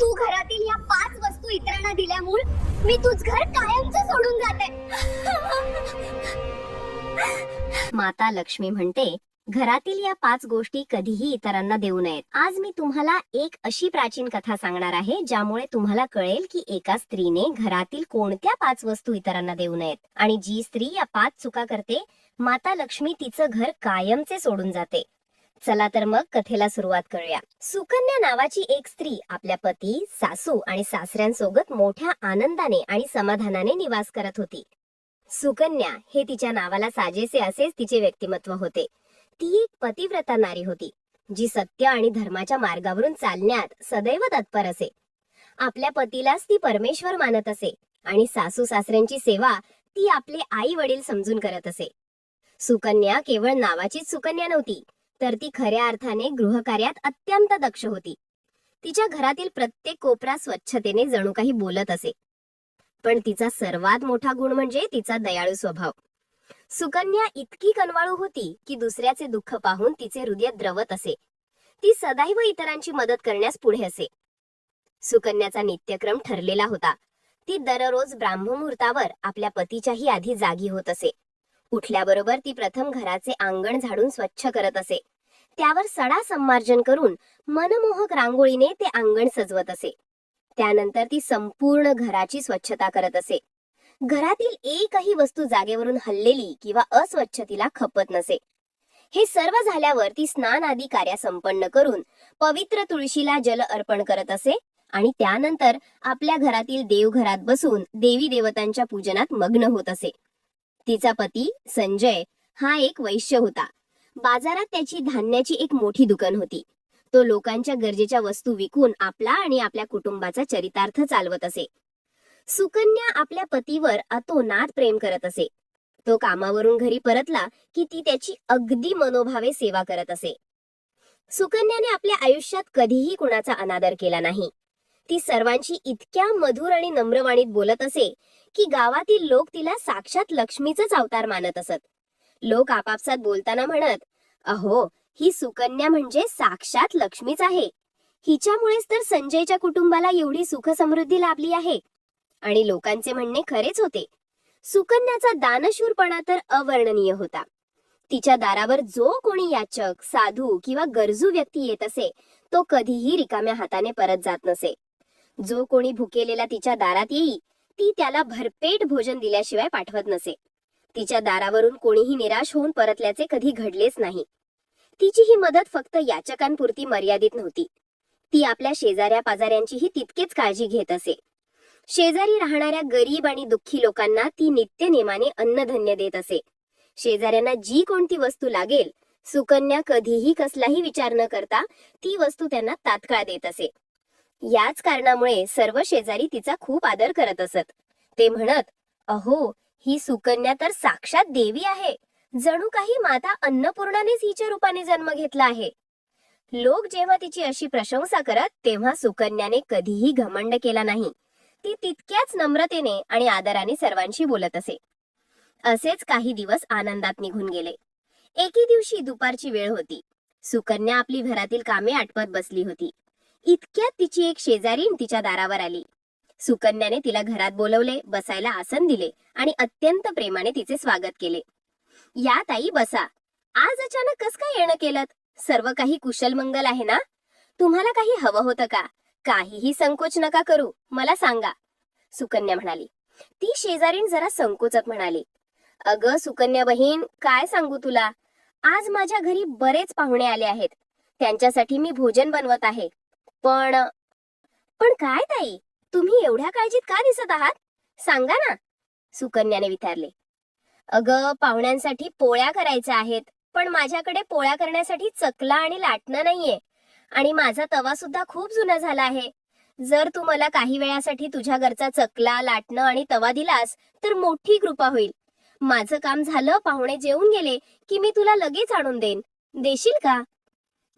तू घरातील या 5 वस्तू इतरांना दिल्यामुळे मी तुझ घर कायमचं सोडून जाते. माता लक्ष्मी म्हणते, घरातील या 5 गोष्टी कधीही इतरांना देऊ नयेत. आज मी तुम्हाला एक अशी प्राचीन कथा सांगणार आहे ज्यामुळे तुम्हाला कळेल की एका स्त्रीने घरातील कोणत्या 5 वस्तू इतरांना देऊ नयेत, आणि जी स्त्री या 5 चुका करते माता लक्ष्मी तिचं घर कायमचे सोडून जाते. चला तर मग कथेला सुरुवात करूया. सुकन्या नावाची एक स्त्री आपल्या पती, सासू आणि सासऱ्यांसोबत मोठ्या आनंदाने आणि समाधानाने निवास करत होती. सुकन्या हे तिच्या नावाला साजेसे असेच तिचे व्यक्तिमत्व होते. ती एक पतिव्रता नारी होती, जी सत्य आणि धर्माच्या मार्गावरून चालण्यात सदैव तत्पर असे. आपल्या पतीलाच ती परमेश्वर मानत असे आणि सासू सासऱ्यांची सेवा ती आपले आई वडील समजून करत असे. सुकन्या केवळ नावाचीच सुकन्या नव्हती, तर ती खऱ्या अर्थाने गृहकार्यात अत्यंत दक्ष होती. तिच्या घरातील प्रत्येक कोपरा स्वच्छतेने जणू काही बोलत असे. पण तिचा सर्वात मोठा गुण म्हणजे तिचा दयाळू स्वभाव. सुकन्या इतकी कनवाळू होती की दुसऱ्याचे दुःख पाहून तिचे हृदय द्रवत असे. ती सदैव इतरांची मदत करण्यास पुढे असे. सुकन्याचा नित्यक्रम ठरलेला होता. ती दररोज ब्राह्ममुहूर्तावर आपल्या पतीच्याही आधी जागी होत असे. उठल्याबरोबर ती प्रथम घराचे अंगण झाडून स्वच्छ करत असे. त्यावर सडा संमार्जन करून मनमोहक रांगोळीने ते अंगण सजवत असे. त्यानंतर ती संपूर्ण घराची स्वच्छता करत असे. घरातील एकही वस्तू जागेवरून हललेली किंवा अस्वच्छ तिला खपत नसे. हे सर्व झाल्यावर ती स्नान आदी कार्य संपन्न करून पवित्र तुळशीला जल अर्पण करत असे आणि त्यानंतर आपल्या घरातील देवघरात बसून देवी देवतांच्या पूजनात मग्न होत असे. तिचा पती संजय हा एक वैश्य होता. बाजारात त्याची धान्याची एक मोठी दुकान होती. तो लोकांच्या गरजेच्या वस्तू विकून आपला आणि आपल्या कुटुंबाचा चरितार्थ चालवत असे. सुकन्या आपल्या पतीवर अतोनात प्रेम करत असे. तो कामावरून घरी परतला की ती त्याची अगदी मनोभावे सेवा करत असे. सुकन्याने आपल्या आयुष्यात कधीही कुणाचा अनादर केला नाही. ती सर्वांची इतक्या मधुर आणि नम्रवाणीत बोलत असे की गावातील लोक तिला साक्षात लक्ष्मीचाच अवतार मानत असत. लोक आपापसात बोलताना म्हणत, अहो, ही सुकन्या म्हणजे साक्षात लक्ष्मीच आहे. हिच्यामुळेच तर संजयच्या कुटुंबाला एवढी सुख समृद्धी लाभली आहे. आणि लोकांचे म्हणणे खरेच होते. सुकन्याचा दानशूरपणा तर अवर्णनीय होता. तिच्या दारावर जो कोणी याचक, साधू किंवा गरजू व्यक्ती येत असे तो कधीही रिकाम्या हाताने परत जात नसे. जो कोणी भुकेलेला तिच्या दारात येई ती त्याला भरपेट भोजन दिल्याशिवाय पाठवत नसे. तिच्या दारावरून कोणीही निराश होऊन परतल्याचे कधी घडलेच नाही. तिची ही मदत फक्त याचकांपुरती मर्यादित नव्हती. ती आपल्या शेजाऱ्या पाजाऱ्यांचीही तितकेच काळजी घेत असे. शेजारी राहणाऱ्या गरीब आणि दुःखी लोकांना ती नित्य नेमाने अन्नधन्य देत असे. शेजाऱ्यांना जी कोणती वस्तू लागेल सुकन्या कधीही कसलाही विचार न करता ती वस्तू त्यांना तात्काळ देत असे. याच कारणामुळे सर्व शेजारी तिचा खूप आदर करत असत. ते म्हणत, अहो, ही सुकन्या तर साक्षात देवी आहे. जणू काही माता अन्नपूर्णानेच हिच्या रूपाने जन्म घेतला आहे. लोक जेव्हा तिची अशी प्रशंसा करत तेव्हा सुकन्याने कधीही घमंड केला नाही. ती तितक्याच नम्रतेने आणि आदराने सर्वांशी बोलत असे. असेच काही दिवस आनंदात निघून गेले. एके दिवशी दुपारची वेळ होती. सुकन्या आपली घरातील कामे आटपत बसली होती. इतक्यात तिची एक शेजारीण तिच्या दारावर आली. सुकन्याने तिला घरात बोलवले, बसायला आसन दिले आणि अत्यंत प्रेमाने तिचे स्वागत केले. या ताई, बसा. आज अचानक कस काय येणं केलं? सर्व काही कुशल मंगल आहे ना? तुम्हाला काही हवं होतं का? काहीही संकोच नका करू, मला सांगा, सुकन्या म्हणाली. ती शेजारीण जरा संकोचत म्हणाली, अगं सुकन्या बहीण, काय सांगू तुला, आज माझ्या घरी बरेच पाहुणे आले आहेत. त्यांच्यासाठी मी भोजन बनवत आहे. पण पण काय ताई, तुम्ही एवढ्या काळजीत का दिसत आहात? सांगा ना, सुकन्याने विचारले. अगं, पाहुण्यांसाठी पोळ्या करायच्या आहेत, पण माझ्याकडे पोळ्या करण्यासाठी चकला आणि लाटणं नाहीये, आणि माझा तवा सुद्धा खूप जुना झाला आहे. जर तू मला काही वेळासाठी तुझ्या घरचा चकला, लाटणं आणि तवा दिलास तर मोठी कृपा होईल. माझं काम झालं, पाहुणे जेवून गेले की मी तुला लगेच आणून देईन. देशील का?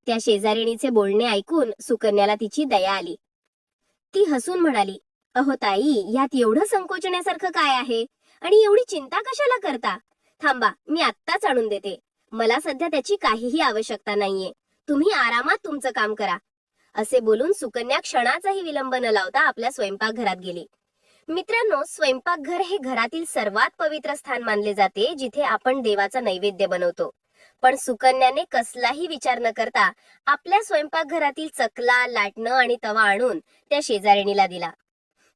त्या शेजारीणीचे बोलणे ऐकून सुकन्याला तिची दया आली. ती हसून म्हणाली, अहो ताई, यात एवढं संकोचण्यासारखं काय आहे आणि एवढी चिंता कशाला करता? थांबा, मी आत्ताच आणून देते. मला सध्या त्याची काहीही आवश्यकता नाहीये. तुम्ही आरामात तुमचं काम करा. असे बोलून सुकन्या क्षणाचाही विलंब न लावता आपल्या स्वयंपाकघरात गेली. मित्रांनो, स्वयंपाकघर हे घरातील सर्वात पवित्र स्थान मानले जाते, जिथे आपण देवाचा नैवेद्य बनवतो. पण सुकन्याने कसलाही विचार न करता आपल्या स्वयंपाकघरातील चकला, लाटणं आणि तवा आणून त्या शेजारणीला दिला.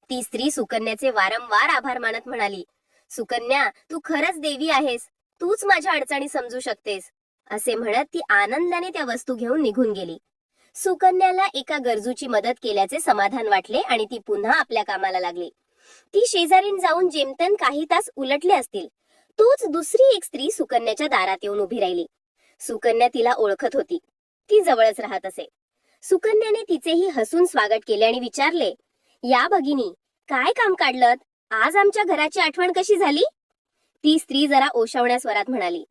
ती स्त्री सुकन्याचे वारंवार आभार मानत म्हणाली, सुकन्या, तू खरंच देवी आहेस. तूच माझ्या अडचणी समजू शकतेस. असे म्हणत ती आनंदाने त्या वस्तू घेऊन निघून गेली. सुकन्याला एका गरजूची मदत केल्याचे समाधान वाटले आणि ती पुन्हा आपल्या कामाला लागली. ती शेजारीन जाऊन जेमतेम काही तास उलटले असतील, तोच दुसरी एक स्त्री सुकन्याच्या दारात येऊन उभी राहिली. सुकन्या तिला ओळखत होती. ती जवळच राहत असे. सुकन्याने तिचेही हसून स्वागत केले आणि विचारले, या भगिनी, काय काम काढलं? आज आमच्या घराची आठवण कशी झाली? ती स्त्री जरा ओशावण्या स्वरात म्हणाली,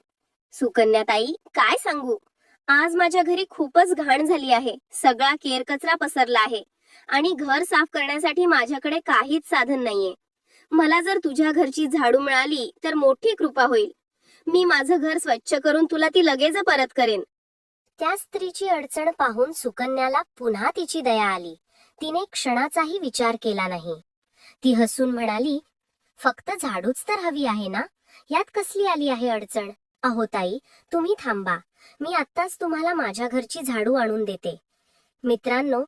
सुकन्याताई, काय सांगू, आज माझ्या घरी खूपच घाण झाली आहे. सगळा केर कचरा पसरला आहे आणि घर साफ करण्यासाठी माझ्याकडे काहीच साधन नाहीये. मला जर तुझ्या घरची झाडू मिळाली तर मोठी कृपा होईल. मी माझं घर स्वच्छ करून तुला ती लगेच परत करेन. त्या स्त्रीची अडचण पाहून सुकन्याला पुन्हा तिची दया आली. तिने क्षणाचाही विचार केला नाही. ती हसून म्हणाली, फक्त झाडूच तर हवी आहे ना, यात कसली आली आहे अडचण? अहो ताई, तुम्ही थांबा, मी आत्ताच तुम्हाला माझ्या घरची झाडू आणून देते. मित्रांनो,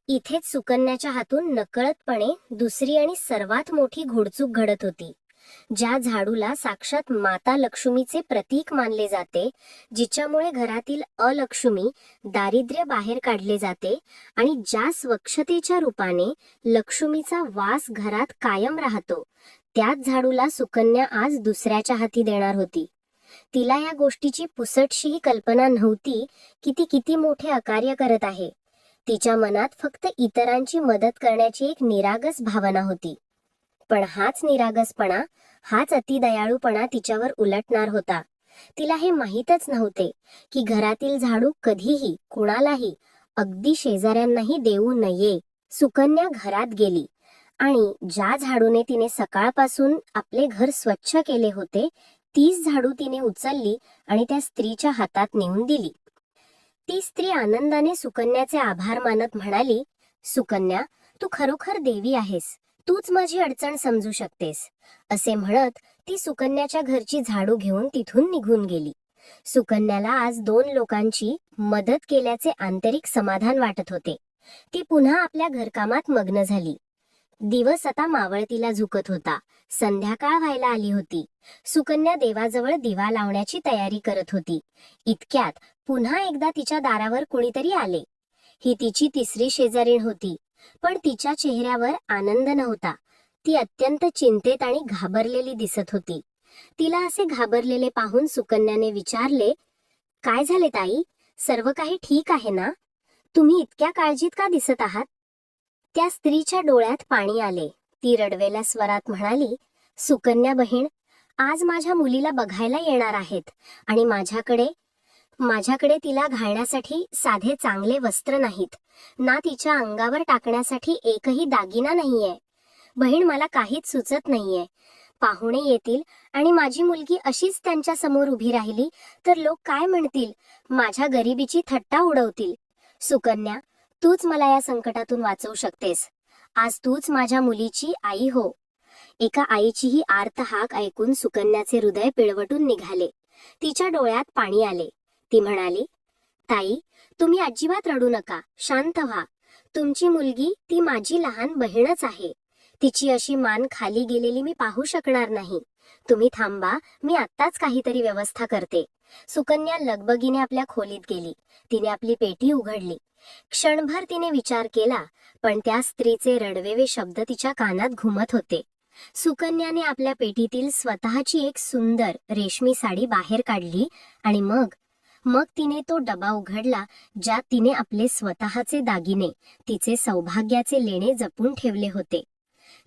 इथेच सुकन्याच्या हातून नकळतपणे दुसरी आणि सर्वात मोठी घोडचूक घडत होती. ज्या झाडूला साक्षात माता लक्ष्मीचे प्रतीक मानले जाते, जिच्यामुळे घरातील अलक्ष्मी, दारिद्र्य बाहेर काढले जाते आणि ज्या स्वच्छतेच्या रूपाने लक्ष्मीचा वास घरात कायम राहतो, त्याच झाडूला सुकन्या आज दुसऱ्याच्या हाती देणार होती. तिला या गोष्टीची पुसटशीही कल्पना नव्हती की ती किती मोठे अकार्य करत आहे. तिच्या मनात फक्त इतरांची मदत करण्याची एक निरागस भावना होती. पण हाच निरागसपणा, हाच अतिदयाळूपणा तिच्यावर उलटणार होता. तिला हे माहीतच नव्हते की घरातील झाडू कधीही कुणालाही, अगदी शेजाऱ्यांनाही देऊ नये. सुकन्या घरात गेली आणि ज्या झाडूने तिने सकाळपासून आपले घर स्वच्छ केले होते, तीच झाडू तिने उचलली आणि त्या स्त्रीच्या हातात नेऊन दिली. ती स्त्री आनंदाने सुकन्याचे आभार मानत म्हणाली, सुकन्या, तू खरोखर देवी आहेस. तूच माझी अडचण समजू शकतेस. असे म्हणत ती सुकन्याच्या घरची झाडू घेऊन तिथून निघून गेली. सुकन्याला आज 2 लोकांची मदत केल्याचे आंतरिक समाधान वाटत होते. ती पुन्हा आपल्या घरकामात मग्न झाली. दिवस आता मावळतीला झुकत होता. संध्याकाळ व्हायला आली होती. सुकन्या देवाजवळ दिवा लावण्याची तयारी करत होती. इतक्यात पुन्हा एकदा तिच्या दारावर कुणीतरी आले. ही तिची तिसरी शेजारीण होती, पण तिच्या चेहऱ्यावर आनंद नव्हता. ती अत्यंत चिंतेत आणि घाबरलेली दिसत होती. तिला असे घाबरलेले पाहून सुकन्याने विचारले, काय झाले ताई? सर्व काही ठीक आहे ना? तुम्ही इतक्या काळजीत का दिसत आहात? त्या स्त्रीच्या डोळ्यात पाणी आले. ती रडवेल्या स्वरात म्हणाली, सुकन्या बहीण, आज माझ्या मुलीला बघायला येणार आहेत आणि माझ्याकडे तिला घालण्यासाठी साधे चांगले वस्त्र नाहीत, ना तिच्या अंगावर टाकण्यासाठी एकही दागिना नाहीये. बहीण, मला काहीच सुचत नाहीये. पाहुणे येतील आणि माझी मुलगी अशीच त्यांच्या समोर उभी राहिली तर लोक काय म्हणतील? माझ्या गरिबीची थट्टा उडवतील. सुकन्या, तूच मला या संकटातून वाचवू शकतेस. आज तूच माझ्या मुलीची आई हो. एका आईची ही आर्त हाक ऐकून सुकन्याचे हृदय पिळवटून निघाले. तिच्या डोळ्यात पाणी आले. ती म्हणाली, ताई, तुम्ही अजिबात रडू नका, शांत व्हा. तुमची मुलगी ती माझी लहान बहीणच आहे. तिची अशी मान खाली गेलेली मी पाहू शकणार नाही. तुम्ही थांबा, मी आत्ताच काहीतरी व्यवस्था करते. सुकन्या लगबगीने आपल्या खोलीत गेली. तिने आपली पेटी उघडली. क्षणभर तिने विचार केला, पण त्या स्त्रीचे रडवेवे शब्द तिच्या कानात घुमत होते. सुकन्याने आपल्या पेटीतील स्वतःची एक सुंदर रेशमी साडी बाहेर काढली आणि मग तिने तो डबा उघडला, ज्यात तिने आपले स्वतःचे दागिने, तिचे सौभाग्याचे लेणे जपून ठेवले होते.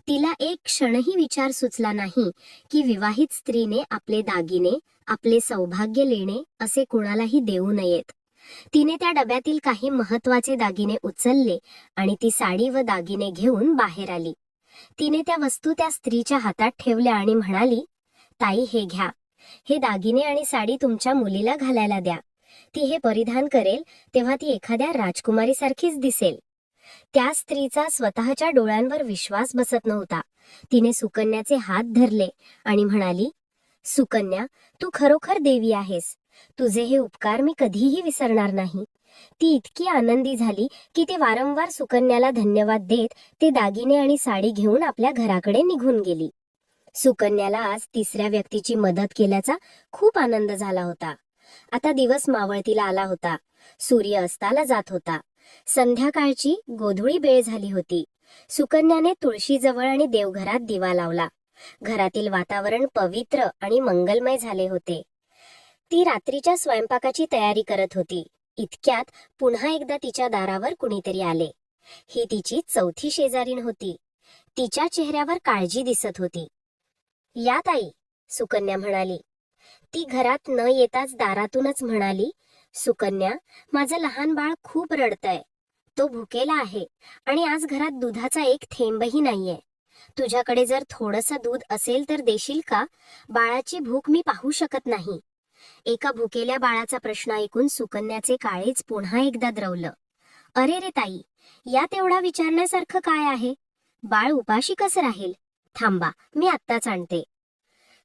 तिला एक क्षणही विचार सुचला नाही की विवाहित स्त्रीने आपले दागिने, आपले सौभाग्य लेणे असे कुणालाही देऊ नयेत. तिने त्या डब्यातील काही महत्वाचे दागिने उचलले आणि ती साडी व दागिने घेऊन बाहेर आली. तिने त्या वस्तू त्या स्त्रीच्या हातात ठेवल्या आणि म्हणाली, ताई, हे घ्या. हे दागिने आणि साडी तुमच्या मुलीला घालायला द्या. ती हे परिधान करेल तेव्हा ती एखाद्या राजकुमारीसारखीच दिसेल. त्या स्त्रीचा स्वतःच्या डोळ्यांवर विश्वास बसत नव्हता. तिने सुकन्याचे हात धरले आणि म्हणाली, सुकन्या, तू खरोखर देवी आहेस. तुझे हे उपकार मी कधीही विसरणार नाही. ती इतकी आनंदी झाली की ती वारंवार सुकन्याला धन्यवाद देत ते दागिने आणि साडी घेऊन आपल्या घराकडे निघून गेली. सुकन्याला आज तिसऱ्या व्यक्तीची मदत केल्याचा खूप आनंद झाला होता. आता दिवस मावळतीला आला होता. सूर्य अस्ताला जात होता. संध्याकाळची गोधुळी वेळ झाली होती. सुकन्याने तुळशीजवळ आणि देवघरात दिवा लावला. घरातील वातावरण पवित्र आणि मंगलमय झाले होते. ती रात्रीच्या स्वयंपाकाची तयारी करत होती. इतक्यात पुन्हा एकदा तिच्या दारावर कुणीतरी आले. ही तिची चौथी शेजारीण होती. तिच्या चेहऱ्यावर काळजी दिसत होती. या ताई, सुकन्या म्हणाली. ती घरात न येताच दारातूनच म्हणाली, सुकन्या, माझं लहान बाळ खूप रडतंय. तो भुकेला आहे आणि आज घरात दुधाचा एक थेंबही नाहीये. तुझ्याकडे जर थोडंसं दूध असेल तर देशील का? बाळाची भूक मी पाहू शकत नाही. एका भुकेल्या बाळाचा प्रश्न ऐकून सुकन्याचे काळीज पुन्हा एकदा द्रवलं. अरे रे ताई, यात एवढा विचारण्यासारखं काय आहे? बाळ उपाशी कसं राहील? थांबा, मी आत्ताच आणते.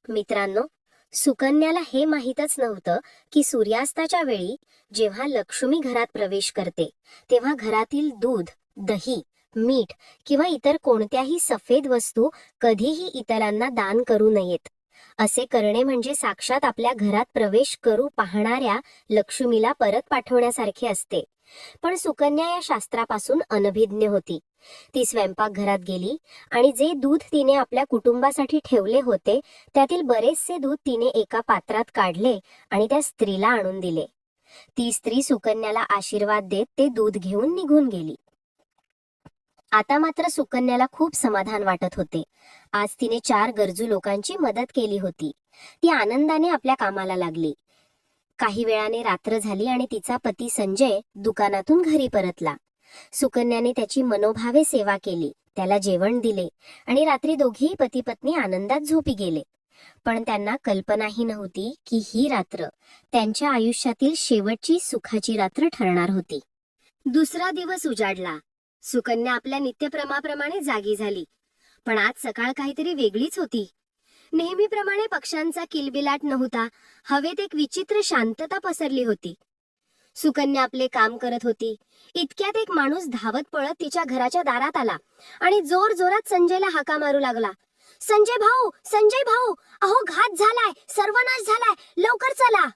मित्रांनो, सुकन्याला हे माहीतच नव्हतं की सूर्यास्ताच्या वेळी जेव्हा लक्ष्मी घरात प्रवेश करते तेव्हा घरातील दूध, दही, मीठ किंवा इतर कोणत्याही सफेद वस्तू कधीही इतरांना दान करू नयेत. असे करणे म्हणजे साक्षात आपल्या घरात प्रवेश करू पाहणाऱ्या लक्ष्मीला परत पाठवण्यासारखे असते. पण सुकन्या या शास्त्रापासून अनभिज्ञ होती. ती स्वयंपाकघरात गेली आणि जे दूध तिने आपल्या कुटुंबासाठी ठेवले होते त्यातील बरेचसे दूध तिने एका पात्रात काढले आणि त्या स्त्रीला आणून दिले. ती स्त्री सुकन्याला आशीर्वाद देत ते दूध घेऊन निघून गेली. आता मात्र सुकन्याला खूप समाधान वाटत होते. आज तिने 4 गरजू लोकांची मदत केली होती. ती आनंदाने आपल्या कामाला लागली. काही वेळाने रात्र झाली आणि तिचा पती संजय दुकानातून घरी परतला. सुकन्याने त्याची मनोभावे सेवा केली, त्याला जेवण दिले आणि रात्री दोघेही पती पत्नी आनंदात झोपी गेले. पण त्यांना कल्पनाही नव्हती की ही रात्र त्यांच्या आयुष्यातील शेवटची सुखाची रात्र ठरणार होती. दुसरा दिवस उजाडला. सुकन्या आपल्या नित्यक्रमाप्रमाणे जागी झाली. पण आज सकाळ काहीतरी वेगळीच होती. नेहमीप्रमाणे पक्ष्यांचा किलबिलाट नव्हता. हवेत एक विचित्र शांतता पसरली होती. सुकन्या आपले काम करत होती. इतक्यात एक माणूस धावत पळत तिच्या घराच्या दारात आला आणि जोर जोरात संजयला हाका मारू लागला. संजय भाऊ, संजय भाऊ, अहो घात झालाय, सर्वनाश झालाय, लवकर चला.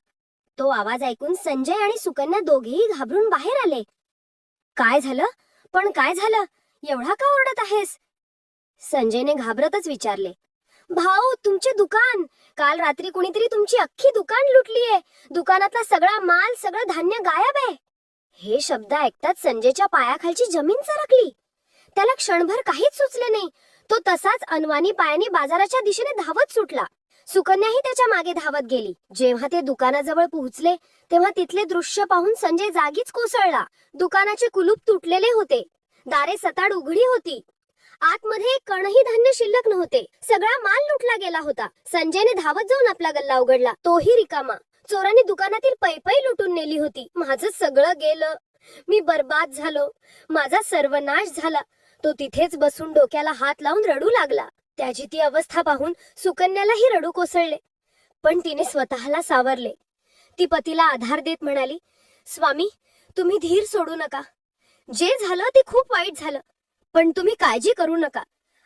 तो आवाज ऐकून संजय आणि सुकन्या दोघेही घाबरून बाहेर आले. काय झालं? पण काय झालं? एवढा का ओरडत आहेस? संजयने घाबरतच विचारले. भाऊ, तुमचे दुकान, काल रात्री कुणीतरी तुमची अख्खी दुकान लुटलीये. दुकानातला सगळा माल, सगळं धान्य गायब आहे. हे शब्द ऐकताच संजयच्या पायाखालची जमीन सरकली. त्याला क्षणभर काहीच सुचले नाही. तो तसाच अनवाणी पायाने बाजाराच्या दिशेने धावत सुटला. सुकन्याही त्याच्या मागे धावत गेली. जेव्हा ते दुकानाजवळ पोहोचले तेव्हा तिथले दृश्य पाहून संजय जागीच कोसळला. दुकानाचे कुलूप तुटलेले होते. दारे सताड उघडी होती. आतमध्ये एक कणही धान्य शिल्लक नव्हते. सगळा माल लुटला गेला होता. संजयने धावत जाऊन आपला गल्ला उघडला. तोही रिकामा. चोरांनी दुकानातील पैपही लुटून नेली होती. माझं सगळं गेलं. मी बर्बाद झालो. माझा सर्वनाश झाला. तो तिथेच बसून डोक्याला हात लावून रडू लागला. त्याची ती अवस्था पाहून सुकन्यालाही रडू कोसळले. पण तिने स्वतःला सावरले. ती पतीला आधार देत म्हणाली, स्वामी, तुम्ही धीर सोडू नका. जे झालं ते खूप वाईट झालं, पण तुम्ही काळजी करू नका.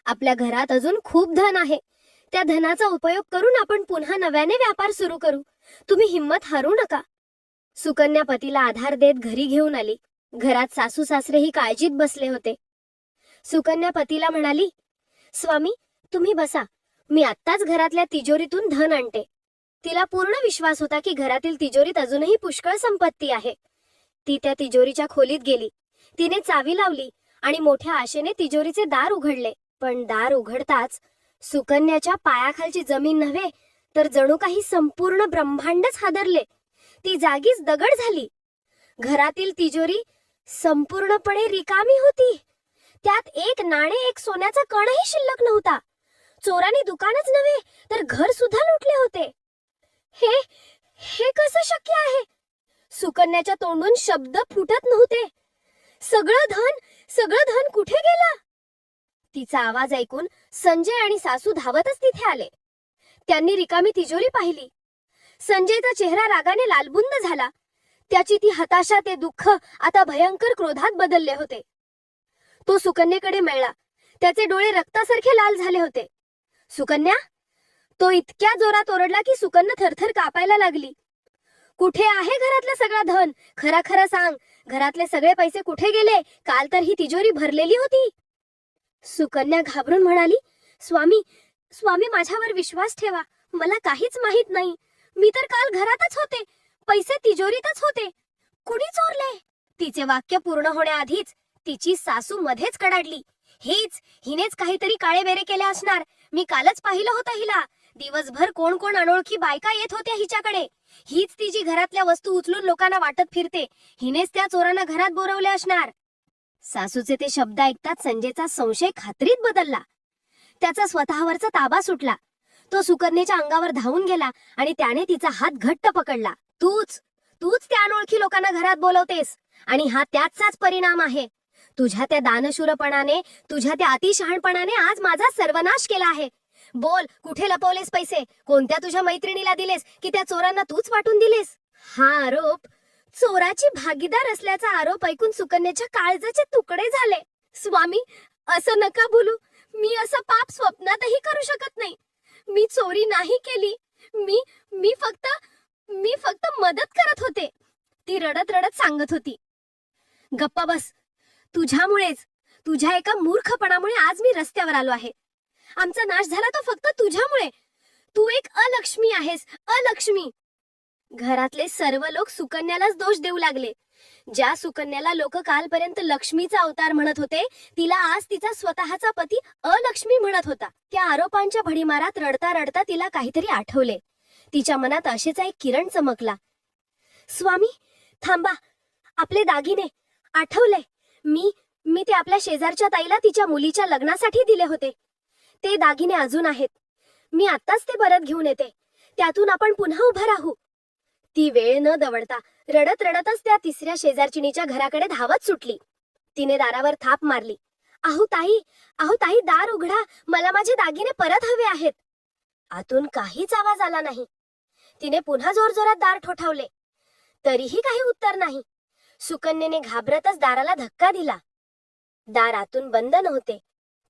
आपल्या घरात अजून खूप धन आहे. त्या धनाचा उपयोग करून आपण पुन्हा नव्याने व्यापार सुरू करू. तुम्ही हिम्मत हारू नका. सुकन्या पतीला आधार देत घरी घेऊन आली. घरात सासू सासरेही काळजीत बसले होते. सुकन्या पतीला म्हणाली, स्वामी, तुम्ही बसा. मी आत्ताच घरातल्या तिजोरीतून धन आणते. तिला पूर्ण विश्वास होता की घरातील तिजोरीत अजूनही पुष्कळ संपत्ती आहे. ती त्या तिजोरीच्या खोलीत गेली. तिने चावी लावली आणि मोठ्या आशेने तिजोरीचे दार उघडले. पण दार उघडताच सुकन्याच्या पायाखालची जमीन नव्हे तर जणू काही संपूर्ण ब्रह्मांडच हादरले. ती जागीच दगड झाली. घरातील तिजोरी संपूर्णपणे रिकामी होती. त्यात एक नाणे, एक सोन्याचा कणही शिल्लक नव्हता. चोरांनी दुकानच नव्हे तर घर सुद्धा लुटले होते. हे हे कसं शक्य आहे? सुकन्याच्या तोंडून शब्द फुटत नव्हते. सगळं धन तिचा आवाज ऐकून संजय आणि सासू धावतच तिथे आले. त्यांनी रिकामी तिजोरी पाहिली. संजयचा चेहरा रागाने लालबुंद झाला. त्याची ती हताशा, ते दुःख आता भयंकर क्रोधात बदलले होते. तो सुकन्येकडे मिळाला. त्याचे डोळे रक्तासारखे लाल झाले होते. सुकन्या, तो इतक्या जोरात ओरडला की सुकन्या थरथर कापायला लागली. कुठे आहे घरातलं सगळं धन? खरा खरा सांग, घरातले सगळे पैसे कुठे गेले? काल तर ही तिजोरी भरलेली होती. सुकन्या घाबरून म्हणाली, स्वामी, स्वामी माझ्यावर विश्वास ठेवा. मला काहीच माहित नाही. मी तर काल घरातच होते. पैसे तिजोरीतच होते. कुणी चोरले? तिचे वाक्य पूर्ण होण्याआधीच तिची सासू मध्येच कडाडली. हिनेच काहीतरी काळेबेरे केले असणार. मी कालच पाहिलं होतं हिला. दिवसभर कोण कोण अनोळखी बायका येत होत्या हिच्याकडे. हीच ती जी घरातल्या वस्तू उचलून लोकांना वाटत फिरते. हिनेच त्या चोरांना घरात बोरवले असणार. सासूचे ते शब्द ऐकताच संजयचा संशय खात्रीत बदलला. त्याचा स्वतःवरचा ताबा सुटला. तो सुकन्येच्या अंगावर धावून गेला आणि त्याने तिचा हात घट्ट पकडला. तूच त्या अनोळखी लोकांना घरात बोलवतेस आणि हा त्याचाच परिणाम आहे. तुझ्या त्या दानशूरपणाने, तुझ्या त्या अतिशहाणपणाने आज माझा सर्वनाश केला आहे. बोल, कुठे लपवलेस पैसे? कोणत्या तुझ्या मैत्रिणीला दिलेस की त्या चोरांना तूच वाटून दिलेस? हा आरोप, चोराची भागीदार असल्याचा आरोप ऐकून सुकन्याच्या काळजाचे तुकडे झाले. स्वामी, असं नका बोलू. मी असं पाप स्वप्नातही करू शकत नाही. मी चोरी नाही केली. मी फक्त मदत करत होते. ती रडत रडत सांगत होती. गप्पा बस. तुझ्या एका मूर्खपणामुळे आज मी रस्त्यावर आलो आहे. आमचा नाश झाला तो फक्त तुझ्यामुळे. तू एक अलक्ष्मी आहेस, अलक्ष्मी. घरातले सर्व लोक सुकन्यालाच दोष देऊ लागले. ज्या सुकन्याला लोक कालपर्यंत लक्ष्मीचा अवतार म्हणत होते, तिला आज तिचा स्वतःचा पती अलक्ष्मी म्हणत होता. त्या आरोपांच्या भडीमारात रडता रडता तिला काहीतरी आठवले. तिच्या मनात असेच एक किरण चमकला. स्वामी, थांबा. आपले दागिने आठवले. मी ते आपल्या शेजारच्या ताईला तिच्या मुलीच्या लग्नासाठी दिले होते. ते दागिने अजून आहेत. मी आत्ताच ते परत घेऊन येते. त्यातून आपण पुन्हा उभं राहू. ती वेळ न दवडता रडत रडतच त्या तिसऱ्या शेजारचिनीच्या घराकडे धावत सुटली. तिने दारावर थाप मारली. आहो ताई, दार उघडा. मला माझे दागिने परत हवे आहेत. आतून काहीच आवाज आला नाही. तिने पुन्हा जोरजोरात दार ठोठावले. तरीही काही उत्तर नाही. सुकन्येने घाबरतच दाराला धक्का दिला. दार आतून बंद नव्हते,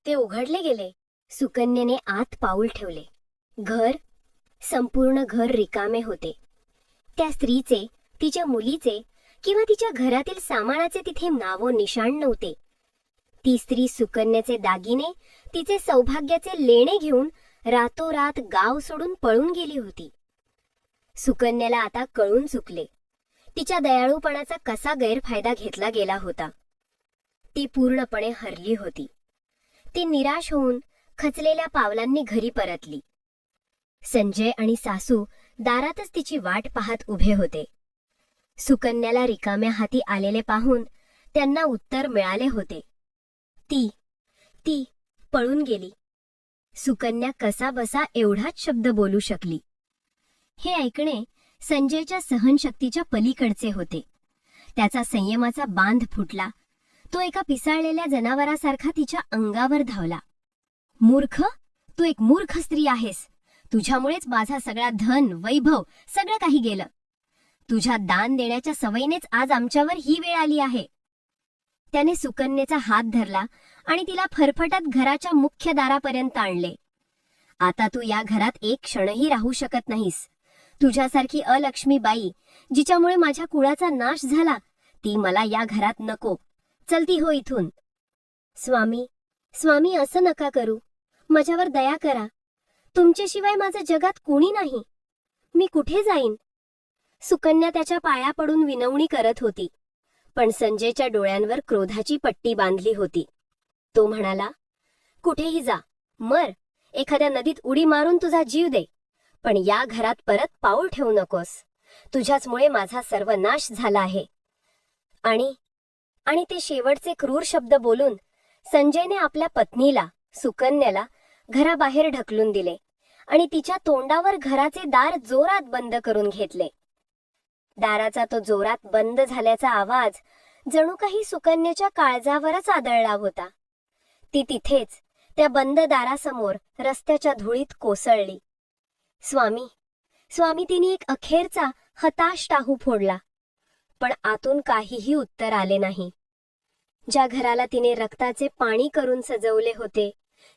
ते उघडले गेले. सुकन्येने आत पाऊल ठेवले. संपूर्ण घर रिकामे होते. त्या स्त्रीचे, तिच्या मुलीचे किंवा तिच्या घरातील सामानाचे तिथे नावो निशाण नव्हते. ती स्त्री सुकन्याचे दागिने, तिचे सौभाग्याचे लेणे घेऊन रातोरात गाव सोडून पळून गेली होती. सुकन्याला आता कळून चुकले. तिच्या दयाळूपणाचा कसा गैरफायदा घेतला गेला होता. ती पूर्णपणे हरली होती. ती निराश होऊन खचलेल्या पावलांनी घरी परतली. संजय आणि सासू दारातच तिची वाट पाहत उभे होते. सुकन्याला रिकाम्या हाती आलेले पाहून त्यांना उत्तर मिळाले होते. ती पळून गेली. सुकन्या कसाबसा एवढाच शब्द बोलू शकली. हे ऐकणे संजयच्या सहनशक्तीच्या पलीकडचे होते. त्याचा संयमाचा बांध फुटला. तो एका पिसाळलेल्या जनावरासारखा तिच्या अंगावर धावला. मूर्ख, तू एक मूर्ख स्त्री आहेस. तुझ्यामुळेच माझा सगळा धन, वैभव सगळं काही गेलं. तुझ्या दान देण्याच्या सवयीनेच आज आमच्यावर ही वेळ आली आहे. त्याने सुकन्येचा हात धरला आणि तिला फरफटत घराच्या मुख्य दारापर्यंत आणले. आता तू या घरात एक क्षणही राहू शकत नाहीस. तुझ्यासारखी अलक्ष्मी बाई, जिच्यामुळे माझ्या कुळाचा नाश झाला, ती मला या घरात नको. चलती हो इथून. स्वामी, असं नका करू. माझ्यावर दया करा. तुमच्याशिवाय माझं जगात कोणी नाही. मी कुठे जाईन? सुकन्या त्याच्या पाया पडून विनवणी करत होती. पण संजयच्या डोळ्यांवर क्रोधाची पट्टी बांधली होती. तो म्हणाला, कुठेही जा, मर, एखाद्या नदीत उडी मारून तुझा जीव दे, पण या घरात परत पाऊल ठेवू नकोस. तुझ्याचमुळे माझा सर्वनाश झाला आहे. आणि ते शेवटचे क्रूर शब्द बोलून संजयने आपल्या पत्नीला, सुकन्याला घराबाहेर ढकलून दिले आणि तिच्या तोंडावर घराचे दार जोरात बंद करून घेतले. दाराचा तो जोरात बंद झाल्याचा आवाज जणू काही सुकन्याच्या काळजावरच आदळला होता. ती तिथेच त्या बंद दारासमोर रस्त्याच्या धुळीत कोसळली. स्वामी स्वामी तिने एक अखेरचा हताश टाहू फोडला, पण आतून काहीही उत्तर आले नाही. ज्या घराला तिने रक्ताचे पाणी करून सजवले होते,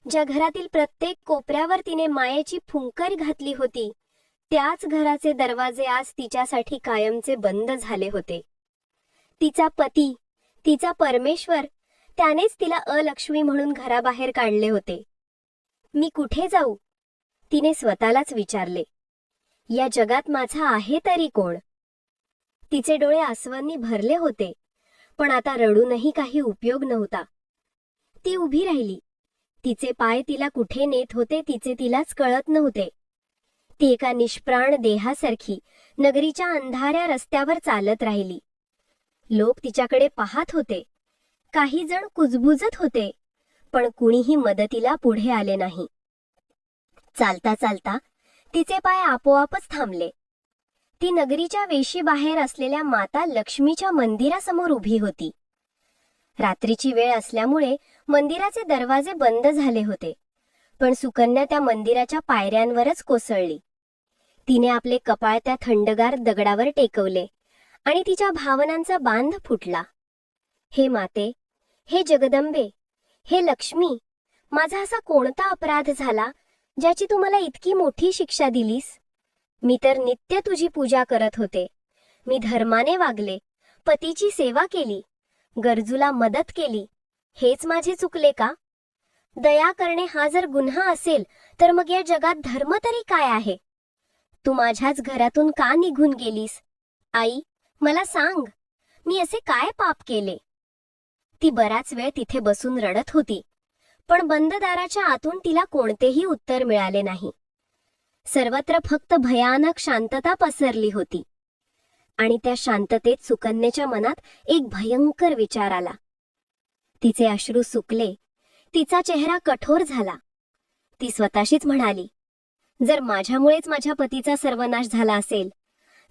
ज्या घरातील प्रत्येक कोपऱ्यावर तिने मायेची फुंकर घातली होती, त्याच घराचे दरवाजे आज तिच्यासाठी कायमचे बंद झाले होते. तिचा पती, तिचा परमेश्वर, त्यानेच तिला अलक्ष्मी म्हणून घराबाहेर काढले होते. मी कुठे जाऊ? तिने स्वतःलाच विचारले. या जगात माझा आहे तरी कोण? तिचे डोळे आसवांनी भरले होते, पण आता रडूनही काही उपयोग नव्हता. ती उभी राहिली. तिचे पाय तिला कुठे नेत होते तिचे तिलाच कळत नव्हते. ती एका निष्प्राण देहासारखी नगरीच्या अंधाऱ्या रस्त्यावर चालत राहिली. लोक तिच्याकडे पाहत होते. काही जण कुजबुजत होते, पण कुणीही मदतीला पुढे आले नाही. चालता चालता तिचे पाय आपोआपच थांबले. ती नगरीच्या वेशीबाहेर असलेल्या माता लक्ष्मीच्या मंदिरासमोर उभी होती. रात्रीची वेळ असल्यामुळे मंदिराचे दरवाजे बंद झाले होते, पण सुकन्या त्या मंदिराच्या पायऱ्यांवरच कोसळली. तिने आपले कपाळ त्या थंडगार दगडावर टेकवले आणि तिच्या भावनांचा बांध फुटला. हे माते, हे जगदंबे, हे लक्ष्मी, माझा असा कोणता अपराध झाला ज्याची तू मला इतकी मोठी शिक्षा दिलीस? मी तर नित्य तुझी पूजा करत होते. मी धर्माने वागले, पतीची सेवा केली, गरजूला मदत केली. हेच माझे चुकले का? दया करणे हा जर गुन्हा असेल तर मग या जगात धर्म तरी काय आहे? तू माझ्याच घरातून का निघून गेलीस? आई, मला सांग, मी असे काय पाप केले? ती बराच वेळ तिथे बसून रडत होती, पण बंद दाराच्या आतून तिला कोणतेही उत्तर मिळाले नाही. सर्वत्र फक्त भयानक शांतता पसरली होती. आणि त्या शांततेत सुकन्येच्या मनात एक भयंकर विचार आला. तिचे अश्रू सुकले, तिचा चेहरा कठोर झाला. ती स्वतःशीच म्हणाली, जर माझ्यामुळेच माझ्या पतीचा सर्वनाश झाला असेल,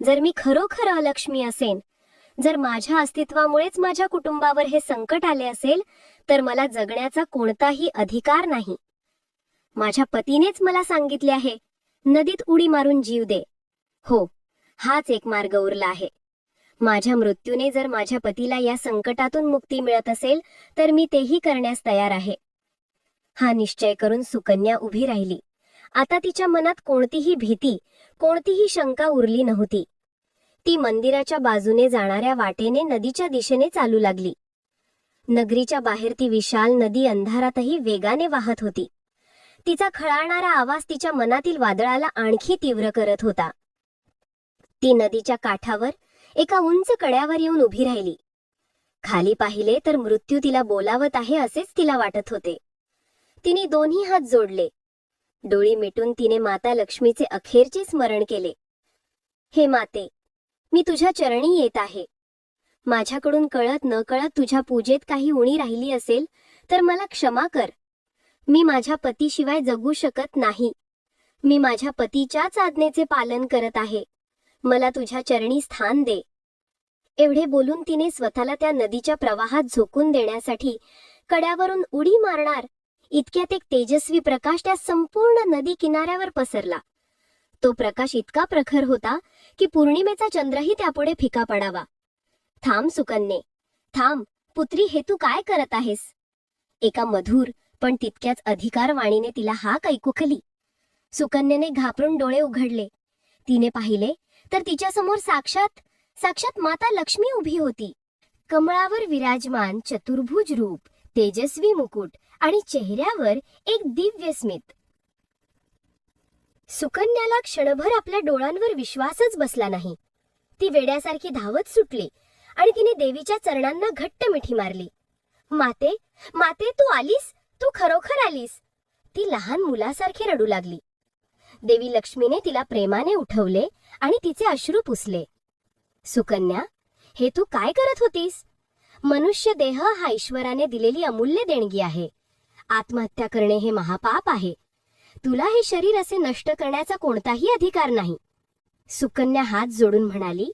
जर मी खरोखर अलक्ष्मी असेन, जर माझ्या अस्तित्वामुळेच माझ्या कुटुंबावर हे संकट आले असेल, तर मला जगण्याचा कोणताही अधिकार नाही. माझ्या पतीनेच मला सांगितले आहे, नदीत उडी मारून जीव दे. हो, हाच एक मार्ग उरला आहे. माझ्या मृत्यूने जर माझ्या पतीला या संकटातून मुक्ती मिळत असेल, तर मी तेही करण्यास तयार आहे. हा निश्चय करून सुकन्या उभी राहिली. आता तिच्या मनात कोणतीही भीती, कोणतीही शंका उरली नव्हती. ती मंदिराच्या बाजूने जाणाऱ्या वाटेने नदीच्या दिशेने चालू लागली. नगरीच्या बाहेर ती विशाल नदी अंधारातही वेगाने वाहत होती. तिचा खळाळणारा आवाज तिच्या मनातील वादळाला आणखी तीव्र करत होता. ती नदीच्या काठावर एका उंच कड्यावर येऊन उभी राहिली. खाली पाहिले तर मृत्यू तिला बोलावत आहे असेच तिला वाटत होते. तिने दोन्ही हात जोडले. डोळी मिटून तिने माता लक्ष्मीचे अखेरचे स्मरण केले. हे माते, मी तुझ्या चरणी येत आहे. माझ्याकडून कळत न कळत तुझ्या पूजेत काही उणी राहिली असेल तर मला क्षमा कर. मी माझ्या पतीशिवाय जगू शकत नाही. मी माझ्या पतीच्याच आज्ञेचे पालन करत आहे. मला तुझ्या चरणी स्थान दे. एवढे बोलून तिने स्वतःला त्या नदीच्या प्रवाहात झोकून देण्यासाठी कड्यावरून उडी मारणार इतक्यात एक तेजस्वी प्रकाश त्या संपूर्ण नदी किनाऱ्यावर पसरला. तो प्रकाश इतका प्रखर होता की पौर्णिमेचा चंद्रही त्यापुढे फिका पडावा. थांब सुकन्ये, थांब पुत्री, हे तू काय करत आहेस? एका मधुर पण तितक्याच अधिकारवाणीने तिला हाक ऐकू आली. सुकन्येने घाबरून डोळे उघडले. तिने पाहिले तर तिच्यासमोर साक्षात माता लक्ष्मी उभी होती. कमळावर विराजमान चतुर्भुज रूप, तेजस्वी मुकुट आणि चेहऱ्यावर एक दिव्य स्मित. सुकन्याला क्षणभर आपल्या डोळ्यांवर विश्वासच बसला नाही. ती वेड्यासारखी धावत सुटली आणि तिने देवीच्या चरणांना घट्ट मिठी मारली. माते, माते, तू आलीस, तू खरोखर आलीस. ती लहान मुलासारखी रडू लागली. देवी लक्ष्मीने तिला प्रेमाने उठवले आणि तिचे अश्रू पुसले. सुकन्या, हे तू काय करत होतीस? मनुष्य देह हा ईश्वराने दिलेली अमूल्य देणगी आहे. आत्महत्या करणे हे महापाप आहे. तुला हे शरीर असे नष्ट करण्याचा कोणताही अधिकार नाही. सुकन्या हात जोडून म्हणाली,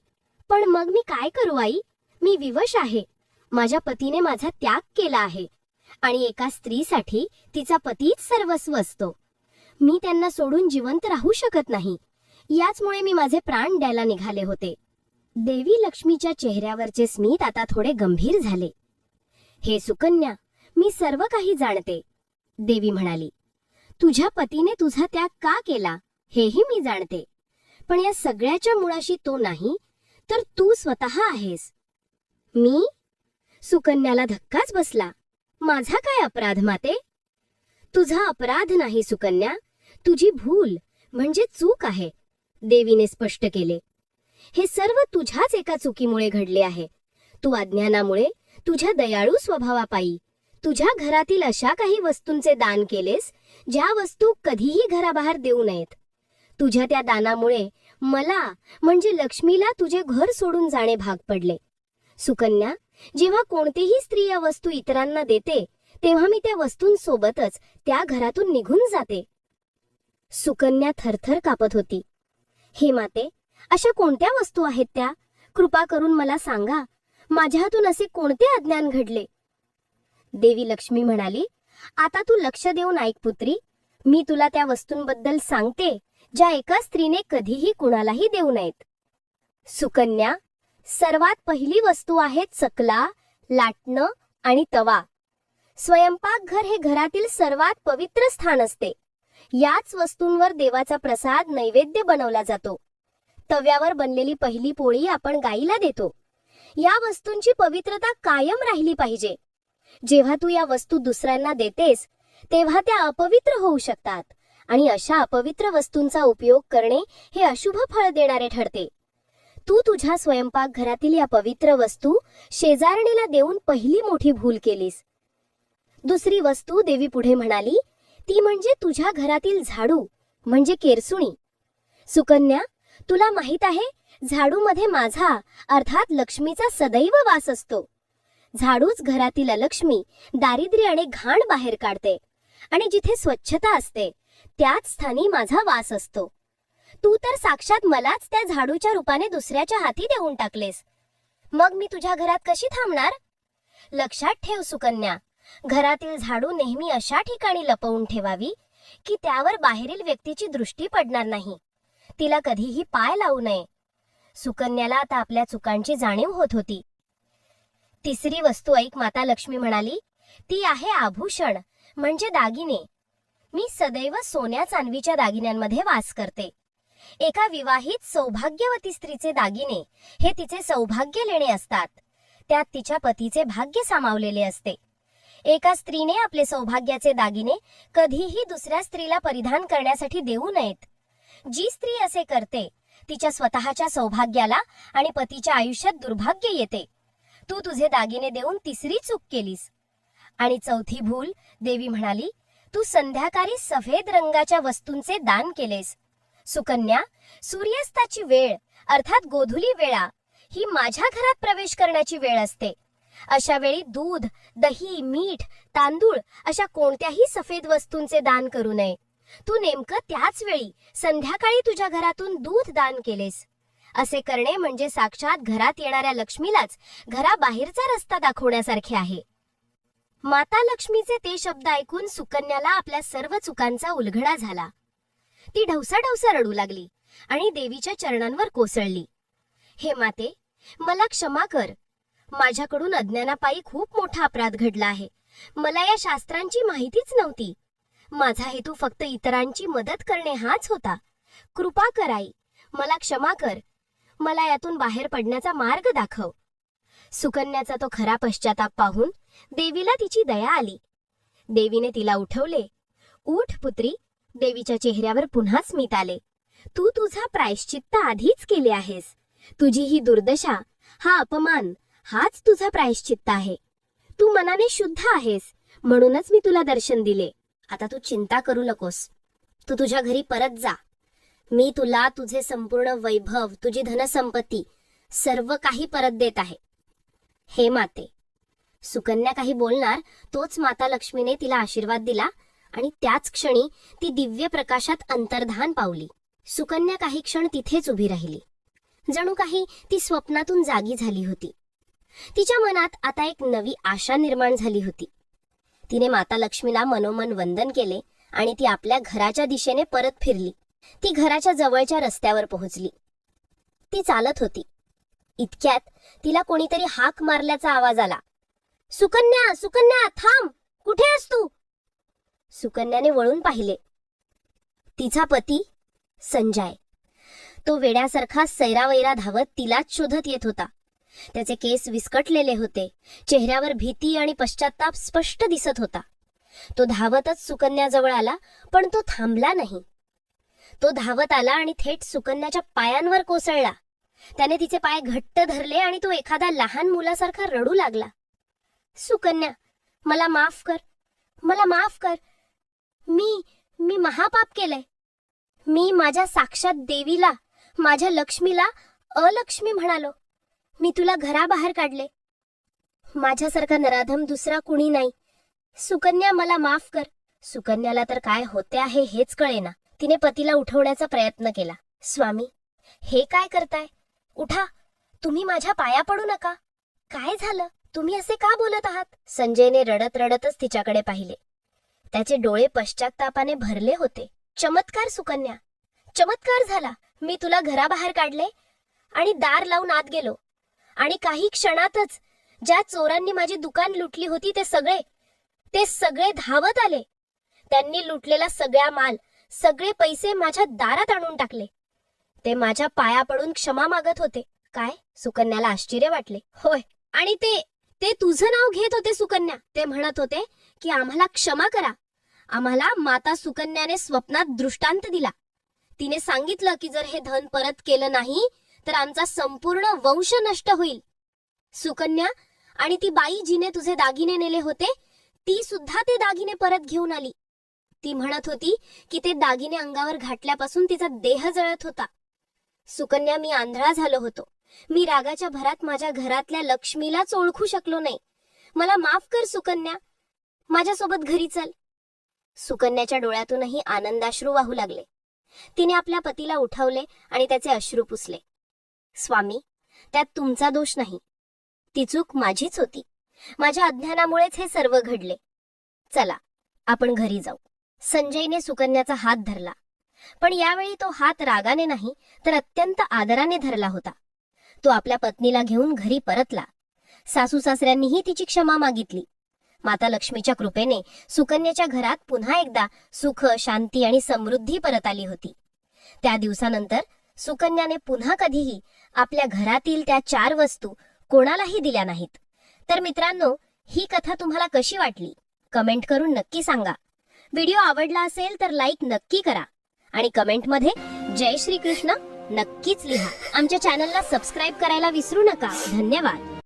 पण मग मी काय करू आई? मी विवश आहे. माझ्या पतीने माझा त्याग केला आहे. आणि एका स्त्रीसाठी तिचा पतीच सर्वस्व असतो. मी त्यांना सोडून जिवंत राहू शकत नाही. याचमुळे मी माझे प्राण द्यायला निघाले होते. देवी लक्ष्मीच्या चेहऱ्यावरचे स्मित आता थोडे गंभीर झाले. हे सुकन्या, मी सर्व काही जाणते, देवी म्हणाली. तुझ्या पतीने तुझा त्याग का केला हेही मी जाणते. पण या सगळ्याच्या मुळाशी तो नाही, तर तू स्वतः आहेस. मी? सुकन्याला धक्काच बसला. माझा काय अपराध माते? तुझा अपराध नाही सुकन्या, तुझी भूल म्हणजे चूक आहे, देवीने स्पष्ट केले. हे सर्व तुझ्याच एका चुकीमुळे घडले आहे. तू अज्ञानामुळे, तुझ्या दयाळू स्वभावापायी तुझ्या घरातील अशा काही वस्तूंचे दान केलेस ज्या वस्तू कधीही घराबाहेर देऊ नयेत. तुझ्या त्या दानामुळे मला म्हणजे लक्ष्मीला तुझे घर सोडून जाणे भाग पडले. सुकन्या, जेव्हा कोणतीही स्त्री या वस्तू इतरांना देते तेव्हा मी त्या वस्तूंसोबतच त्या घरातून निघून जाते. सुकन्या थरथर कापत होती. हे माते, अशा कोणत्या वस्तू आहेत त्या? कृपा करून मला सांगा. माझ्या हातून असे कोणते अज्ञान घडले? देवी लक्ष्मी म्हणाली, आता तू लक्ष देऊन ऐक पुत्री. मी तुला त्या वस्तूंबद्दल सांगते ज्या एका स्त्रीने कधीही कुणालाही देऊ नयेत. सुकन्या, सर्वात पहिली वस्तू आहे चकला, लाटणं आणि तवा. स्वयंपाकघर हे घरातील सर्वात पवित्र स्थान असते. याच वस्तूंवर देवाचा प्रसाद नैवेद्य बनवला जातो. तव्यावर बनलेली पहिली पोळी आपण गाईला देतो. या वस्तूंची पवित्रता कायम राहिली पाहिजे. जेव्हा तू या वस्तू दुसऱ्यांना देतेस तेव्हा त्या अपवित्र होऊ शकतात आणि अशा अपवित्र वस्तूंचा उपयोग करणे हे अशुभ फळ देणारे ठरते. तू तुझ्या स्वयंपाकघरातील या पवित्र वस्तू शेजारणीला देऊन पहिली मोठी भूल केलीस. दुसरी वस्तू देवी पुढे म्हणाली, ती म्हणजे तुझ्या घरातील झाडू म्हणजे केरसुणी. सुकन्या, तुला माहित आहे, झाडूमध्ये माझा अर्थात लक्ष्मीचा सदैव वास असतो. झाडूच घरातील अलक्ष्मी, दारिद्र्य आणि घाण बाहेर काढते आणि जिथे स्वच्छता असते त्याच स्थानी माझा वास असतो. तू तर साक्षात मलाच त्या झाडूच्या रूपाने दुसऱ्याच्या हाती देऊन टाकलेस. मग मी तुझ्या घरात कशी थांबणार? लक्षात ठेव सुकन्या, घरातील झाडू नेहमी अशा ठिकाणी लपवून ठेवावी की त्यावर बाहेरील व्यक्तीची दृष्टी पडणार नाही. तिला कधीही पाय लावू नये. सुकन्याला आता आपल्या चुकांची जाणीव होत होती. तिसरी वस्तू ऐक, माता लक्ष्मी म्हणाली, ती आहे आभूषण म्हणजे दागिने. मी सदैव सोन्या चांदीच्या दागिन्यांमध्ये वास करते. एका विवाहित सौभाग्यवती स्त्रीचे दागिने हे तिचे सौभाग्य लेणे असतात. त्यात तिच्या पतीचे भाग्य सामावलेले असते. एका स्त्रीने आपले सौभाग्याचे दागिने कधीही दुसऱ्या स्त्रीला परिधान करण्यासाठी देऊ नयेत. जी स्त्री असे करते तिच्या स्वतःच्या सौभाग्याला आणि पतीच्या आयुष्यात दुर्भाग्य येते. तू तुझे दागिने देऊन तिसरी चूक केलीस. आणि चौथी भूल, देवी म्हणाली, तू संध्याकाळी सफेद रंगाच्या वस्तूंचे दान केलेस. सुकन्या, सूर्यास्ताची वेळ अर्थात गोधुली वेळा ही माझ्या घरात प्रवेश करण्याची वेळ असते. अशा वेळी दूध, दही, मीठ, तांदूळ अशा कोणत्याही सफेद वस्तूंचे दान करू नये. तू नेमकं त्याच वेळी संध्याकाळी तुझ्या घरातून दूध दान केलेस. असे करणे म्हणजे साक्षात घरात येणाऱ्या लक्ष्मीलाच घराबाहेरचा रस्ता दाखवण्यासारखे आहे. माता लक्ष्मीचे ते शब्द ऐकून सुकन्याला आपल्या सर्व चुकांचा उलगडा झाला. ती ढवसाढवसा रडू लागली आणि देवीच्या चरणांवर कोसळली. हे माते, मला क्षमा कर. माझ्याकडून अज्ञानापायी खूप मोठा अपराध घडला आहे. मला या शास्त्रांची माहितीच नव्हती. माझा हेतू फक्त इतरांची मदत करणे हाच होता. कृपा कर आई, मला क्षमा कर. मला यातून बाहेर पडण्याचा मार्ग दाखव. सुकन्याचा तो खरा पश्चाताप पाहून देवीला तिची दया आली. देवीने तिला उठवले. उठ पुत्री. देवीच्या चेहऱ्यावर पुन्हा स्मित आले. तू तुझा प्रायश्चित्त आधीच केले आहेस. तुझी ही दुर्दशा, हा अपमान हाच तुझा प्रायश्चित्त आहे. तू मनाने शुद्ध आहेस म्हणूनच मी तुला दर्शन दिले. आता तू चिंता करू नकोस. तू तुझ्या घरी परत जा. मी तुला तुझे संपूर्ण वैभव, तुझी धनसंपत्ती सर्व काही परत देत आहे. हे माते. सुकन्या काही बोलणार तोच माता लक्ष्मीने तिला आशीर्वाद दिला आणि त्याच क्षणी ती दिव्य प्रकाशात अंतर्धान पावली. सुकन्या काही क्षण तिथेच उभी राहिली. जणू काही ती स्वप्नातून जागी झाली होती. तिच्या मनात आता एक नवी आशा निर्माण झाली होती. तिने माता लक्ष्मीला मनोमन वंदन केले आणि ती आपल्या घराच्या दिशेने परत फिरली. ती घराच्या जवळच्या रस्त्यावर पोहोचली. ती चालत होती. इतक्यात तिला कोणीतरी हाक मारल्याचा आवाज आला. सुकन्या, सुकन्या, थांब, कुठे आहेस तू? सुकन्याने वळून पाहिले. तिचा पती संजय. तो वेड्यासारखा सैरावैरा धावत तिलाच शोधत येत होता. त्याचे केस विस्कटलेले होते. चेहऱ्यावर भीती आणि पश्चाताप स्पष्ट दिसत होता. तो धावतच सुकन्याजवळ आला, पण तो थांबला नाही. तो धावत आला आणि थेट सुकन्याच्या पायांवर कोसळला. त्याने तिचे पाय घट्ट धरले आणि तो एखादा लहान मुलासारखा रडू लागला. सुकन्या, मला माफ कर, मला माफ कर. मी महापाप केलंय. मी माझ्या साक्षात देवीला, माझ्या लक्ष्मीला अलक्ष्मी म्हणालो. मी तुला घराबाहेर काढले. माझ्यासारखा नराधम दुसरा कुणी नाही. सुकन्या, मला माफ कर. सुकन्याला तर काय होते आहे हेच कळेना. तिने पतीला उठवण्याचा प्रयत्न केला. स्वामी, हे काय करताय? उठा, तुम्ही माझ्या पाया पडू नका. काय झालं? तुम्ही असे का बोलत आहात? संजयने रडत रडतच तिच्याकडे पाहिले. त्याचे डोळे पश्चात्तापाने भरले होते. चमत्कार सुकन्या, चमत्कार झाला. मी तुला घराबाहेर काढले आणि दार लावून आत गेलो. आणि काही क्षणातच ज्या चोरांनी माझी दुकान लुटली होती ते सगळे धावत आले. त्यांनी लुटलेला सगळा माल, सगळे पैसे माझ्या दारात आणून टाकले. ते माझ्या पाया पडून क्षमा मागत होते. काय? सुकन्याला आश्चर्य वाटले. होय, आणि ते तुझं नाव घेत होते सुकन्या. ते म्हणत होते की आम्हाला क्षमा करा. आम्हाला माता सुकन्याने स्वप्नात दृष्टांत दिला. तिने सांगितलं की जर हे धन परत केलं नाही तर आमचा संपूर्ण वंश नष्ट होईल. सुकन्या, आणि ती बाई जिने तुझे दागिने नेले होते ती सुद्धा ते दागिने परत घेऊन आली. ती म्हणत होती की ते दागिने अंगावर घातल्यापासून तिचा देह जळत होता. सुकन्या, मी आंधळा झालो होतो. मी रागाच्या भरात माझ्या घरातल्या लक्ष्मीलाच ओळखू शकलो नाही. मला माफ कर सुकन्या. माझ्यासोबत घरी चल. सुकन्याच्या डोळ्यातूनही आनंदाश्रू वाहू लागले. तिने आपल्या पतीला उठवले आणि त्याचे अश्रू पुसले. स्वामी, त्यात तुमचा दोष नाही. ती चूक माझीच होती. माझ्या अज्ञानामुळेच हे सर्व घडले. चला, आपण घरी जाऊ. संजयने सुकन्याचा हात धरला, पण यावेळी तो हात रागाने नाही तर अत्यंत आदराने धरला होता. तो आपल्या पत्नीला घेऊन घरी परतला. सासू सासऱ्यांनीही तिची क्षमा मागितली. माता लक्ष्मीच्या कृपेने सुकन्याच्या घरात पुन्हा एकदा सुख, शांती आणि समृद्धी परत आली होती. त्या दिवसानंतर सुकन्याने पुन्हा कधीही आपल्या घरातील त्या 4 वस्तू कोणालाही दिल्या नाहीत. तर मित्रांनो, ही कथा तुम्हाला कशी वाटली? कमेंट करून नक्की सांगा. व्हिडिओ आवडला असेल तर लाईक नक्की करा आणि कमेंटमध्ये जय श्री कृष्ण नक्कीच लिहा. आमच्या चॅनलला सबस्क्राईब करायला विसरू नका. धन्यवाद.